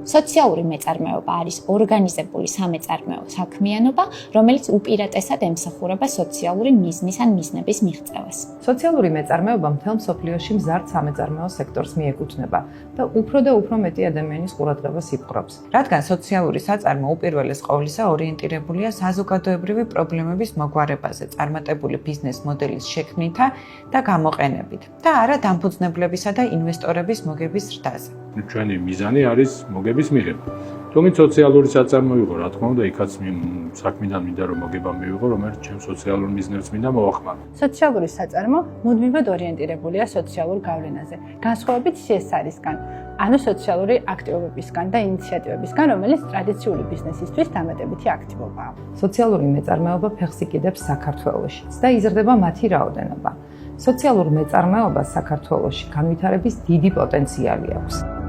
სოციალური მეწარმეობა არის ორგანიზებული სამეწარმეო საქმიანობა, რომელიც უპირატესად ემსახურება სოციალური მიზნის ან მიზნების მიღწევას. სოციალური მეწარმეობა მთელ მსოფლიოში მზარდ სამეწარმეო სექტორს მიეკუთვნება და უფრო მეტი ადამიანის ყურადღებას იპყრობს. რადგან სოციალური საწარმო უპირველეს ყოვლისა ორიენტირებულია საზოგადოებრივი პრობლემების მოგვარებაზე, წარმატებული ბიზნეს მოდელის შექმნითა და გამოყენებით და არა დამფუძნებლებისა და ინვესტორების მოგების ზრდაზე. ჩვენი მიზანი არის მოგების მიღება. თუმცა სოციალური საწარმო იყო, რა თქმა უნდა, იქაც საქმიდან მინდა რომ მოგება მივიღო, რომელიც ჩემს სოციალურ მიზნებს მინდა მოახმარო. სოციალური საწარმო მუდმივად ორიენტირებულია სოციალურ გავლენაზე, განსხვავებით CSR-ისგან, ანუ სოციალური აქტივობებისგან და ინიციატივებისგან, რომელიც ტრადიციული ბიზნესისთვის დამატებითი აქტივობაა. სოციალური მეწარმეობა ფეხს იკიდებს საქართველოშიც და იზრდება მათი რაოდენობა. სოციალურ მეწარმეობას საქართველოში განვითარების დიდი პოტენციალი აქვს.